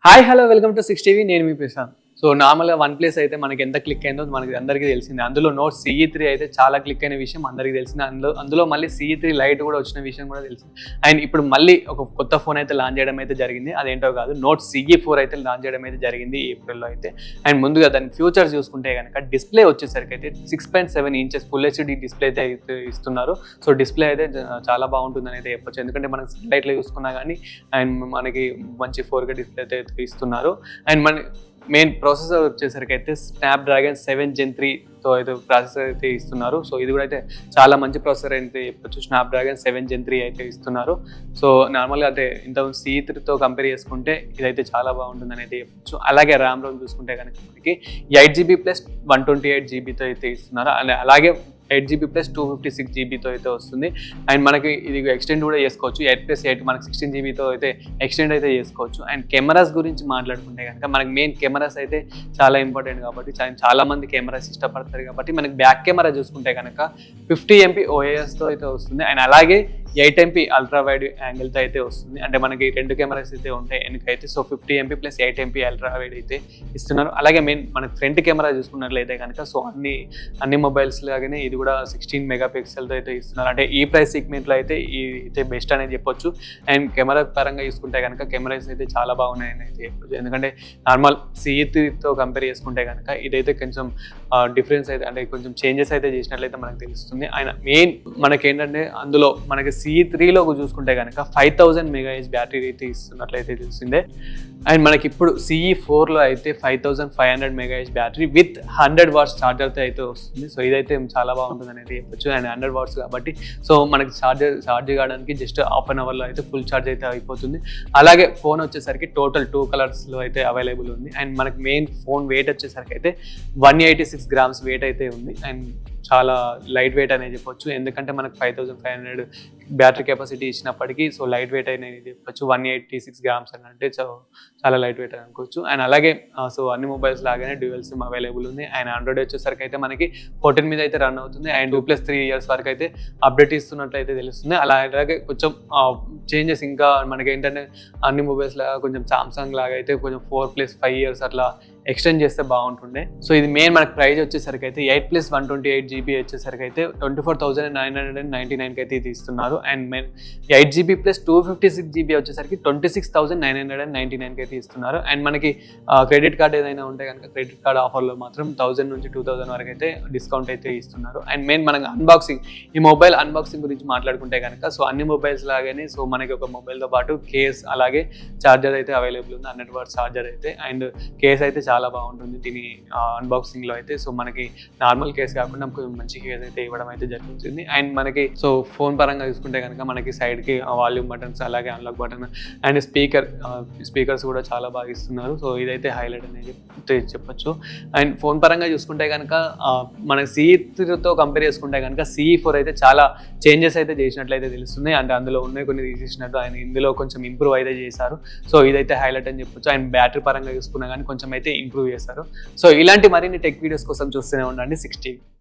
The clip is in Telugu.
Hi hello welcome to 6TV. నేను మీ ప్రశాంత్. సో నార్మల్గా వన్ ప్లస్ అయితే మనకి ఎంత క్లిక్ అయిందో మనకి అందరికీ తెలిసింది. అందులో నోట్ CE3 అయితే చాలా క్లిక్ అయిన విషయం అందరికీ తెలిసింది. అందులో మళ్ళీ CE3 లైట్ కూడా వచ్చిన విషయం కూడా తెలిసింది. అండ్ ఇప్పుడు మళ్ళీ ఒక కొత్త ఫోన్ అయితే లాంచ్ చేయడం అయితే జరిగింది. అదేంటో కాదు, నోట్ CE4 అయితే లాంచ్ చేయడం అయితే జరిగింది ఏప్రిల్లో అయితే. అండ్ ముందుగా దాని ఫ్యూచర్స్ చూసుకుంటే కనుక డిస్ప్లే వచ్చేసరికి అయితే 6.7 ఇంచెస్ ఫుల్ HD డిస్ప్లే అయితే ఇస్తున్నారు. సో డిస్ప్లే అయితే చాలా బాగుంటుందని అయితే చెప్పొచ్చు. ఎందుకంటే మనకి సన్లైట్లో చూసుకున్నా కానీ అండ్ మనకి మంచి 4K డిస్ప్లే అయితే ఇస్తున్నారు. అండ్ మన మెయిన్ ప్రాసెసర్ వచ్చేసరికి అయితే స్నాప్డ్రాగన్ 7 Gen 3తో అయితే ప్రాసెసర్ అయితే ఇస్తున్నారు. సో ఇది కూడా అయితే చాలా మంచి ప్రాసెసర్ అయితే చెప్పొచ్చు. స్నాప్డ్రాగన్ 7 Gen 3 అయితే ఇస్తున్నారు. సో నార్మల్గా అయితే ఇంత CE3తో కంపేర్ చేసుకుంటే ఇదైతే చాలా బాగుంటుందని అయితే చెప్పొచ్చు. అలాగే ర్యామ్ రోమ్ చూసుకుంటే కనుక మనకి 8GB ప్లస్ 128GBతో అయితే ఇస్తున్నారు. అండ్ అలాగే 8GB ప్లస్ 256GBతో అయితే వస్తుంది. అండ్ మనకి ఇది ఎక్స్టెండ్ కూడా చేసుకోవచ్చు. 8+8 మనకి 16GBతో అయితే ఎక్స్టెండ్ అయితే చేసుకోవచ్చు. అండ్ కెమెరాస్ గురించి మాట్లాడుకుంటే కనుక మనకి మెయిన్ కెమెరాస్ అయితే చాలా ఇంపార్టెంట్ కాబట్టి చాలా మంది కెమెరాస్ ఇష్టపడతారు కాబట్టి మనకి బ్యాక్ కెమెరా చూసుకుంటే కనుక 50MP OISతో అయితే వస్తుంది. అండ్ అలాగే 8MP అల్ట్రా వైడ్ యాంగిల్తో అయితే వస్తుంది. అంటే మనకి రెండు కెమెరాస్ అయితే ఉంటాయి వెనకైతే. So 50MP plus 8MP ultra wide అయితే ఇస్తున్నారు. అలాగే మెయిన్ మనకి ఫ్రంట్ కెమెరా చూసుకున్నట్లయితే కనుక సో అన్ని మొబైల్స్ లాగానే ఇది కూడా 16 మెగాపిక్సెల్తో అయితే ఇస్తున్నారు. అంటే ఈ ప్రైస్ సెగ్మెంట్లో అయితే ఇది బెస్ట్ అనేది చెప్పొచ్చు. అండ్ కెమెరా పరంగా చూసుకుంటే కనుక కెమెరాస్ అయితే చాలా బాగున్నాయని అయితే చెప్పొచ్చు. ఎందుకంటే నార్మల్ CE3తో కంపేర్ చేసుకుంటే కనుక ఇదైతే కొంచెం డిఫరెన్స్ అయితే అంటే కొంచెం చేంజెస్ అయితే చేసినట్లయితే మనకు తెలుస్తుంది. ఆయన మెయిన్ మనకేంటంటే అందులో మనకి CE3లో చూసుకుంటే కనుక 5000 mAh బ్యాటరీ అయితే ఇస్తున్నట్లయితే తెలిసిందే. అండ్ మనకి ఇప్పుడు CE4లో అయితే 5500 mAh బ్యాటరీ విత్ 100 watts ఛార్జర్తో అయితే వస్తుంది. సో ఇదైతే చాలా బాగుంటుంది అనేది చెప్పొచ్చు. అండ్ 100 watts కాబట్టి సో మనకి ఛార్జ్ కావడానికి జస్ట్ హాఫ్ అన్ అవర్లో అయితే ఫుల్ ఛార్జ్ అయితే అయిపోతుంది. అలాగే ఫోన్ వచ్చేసరికి టోటల్ 2 కలర్స్లో అయితే అవైలబుల్ ఉంది. అండ్ మనకి మెయిన్ ఫోన్ వెయిట్ వచ్చేసరికి అయితే 186 grams వెయిట్ అయితే ఉంది. అండ్ చాలా లైట్ వెయిట్ అనేది చెప్పొచ్చు. ఎందుకంటే మనకు 5500 బ్యాటరీ కెపాసిటీ ఇచ్చినప్పటికీ సో లైట్ వెయిట్ అనేది చెప్పొచ్చు. 186 grams అని అంటే చాలా లైట్ వెయిట్ అనుకోవచ్చు. అండ్ అలాగే సో అన్ని మొబైల్స్ లాగానే డ్యూయల్ సిమ్ అవైలబుల్ ఉంది. అండ్ ఆండ్రాయిడ్ వచ్చేసరికి అయితే మనకి 14 మీద అయితే రన్ అవుతుంది. అండ్ 2+3 years వరకు అయితే అప్డేట్ ఇస్తున్నట్లయితే తెలుస్తుంది. అలాగే కొంచెం చేంజెస్ ఇంకా మనకి ఏంటంటే అన్ని మొబైల్స్ లాగా కొంచెం సామ్సంగ్ లాగా అయితే కొంచెం 4+5 years అట్లా ఎక్స్టెండ్ చేస్తే బాగుంటుండే. సో ఇది మెయిన్ మనకి ప్రైస్ వచ్చేసరికి అయితే 8+128GB వచ్చేసరికి అయితే 24,999కి అయితే ఇది ఇస్తున్నారు. And main 8GB plus 256GB వచ్చేసరికి 26,999కి అయితే ఇస్తున్నారు. అండ్ మనకి క్రెడిట్ కార్డ్ ఏదైనా ఉంటే కనుక క్రెడిట్ కార్డ్ ఆఫర్లో మాత్రం 1000 నుంచి 2000 వరకు అయితే డిస్కౌంట్ అయితే ఇస్తున్నారు. అండ్ మెయిన్ మనకి అన్బాక్సింగ్ ఈ మొబైల్ అన్బాక్సింగ్ గురించి మాట్లాడుకుంటే కనుక సో అన్ని మొబైల్స్ లాగానే సో మనకి ఒక మొబైల్తో పాటు కేస్ అలాగే ఛార్జర్ అయితే అవైలబుల్ ఉంది. 100 watts ఛార్జర్ అయితే. అండ్ కేస్ అయితే చాలా బాగుంటుంది దీని అన్బాక్సింగ్లో అయితే. సో మనకి నార్మల్ కేస్ కాకుండా కొంచెం మంచి కేస్ అయితే ఇవ్వడం అయితే జరుగుతుంది. అండ్ మనకి సో ఫోన్ పరంగా చూసుకుంటే కనుక మనకి సైడ్కి వాల్యూమ్ బటన్స్ అలాగే అన్లాక్ బటన్ అండ్ స్పీకర్స్ కూడా చాలా బాగా ఇస్తున్నారు. సో ఇదైతే హైలైట్ అనేది చెప్పొచ్చు. అండ్ ఫోన్ పరంగా చూసుకుంటే కనుక మనకి CE3తో కంపేర్ చేసుకుంటే కనుక CE4 అయితే చాలా చేంజెస్ అయితే చేసినట్లయితే తెలుస్తుంది. అంటే అందులో ఉన్నాయి కొన్ని తీసేసినట్టు ఆయన ఇందులో కొంచెం ఇంప్రూవ్ అయితే చేశారు. సో ఇదైతే హైలైట్ అని చెప్పొచ్చు. అండ్ బ్యాటరీ పరంగా చూసుకున్నా కానీ కొంచెం అయితే ఇంప్రూవ్ చేశారు. సో ఇలాంటి మరిన్ని టెక్ వీడియోస్ కోసం చూస్తూనే ఉండండి 6TV.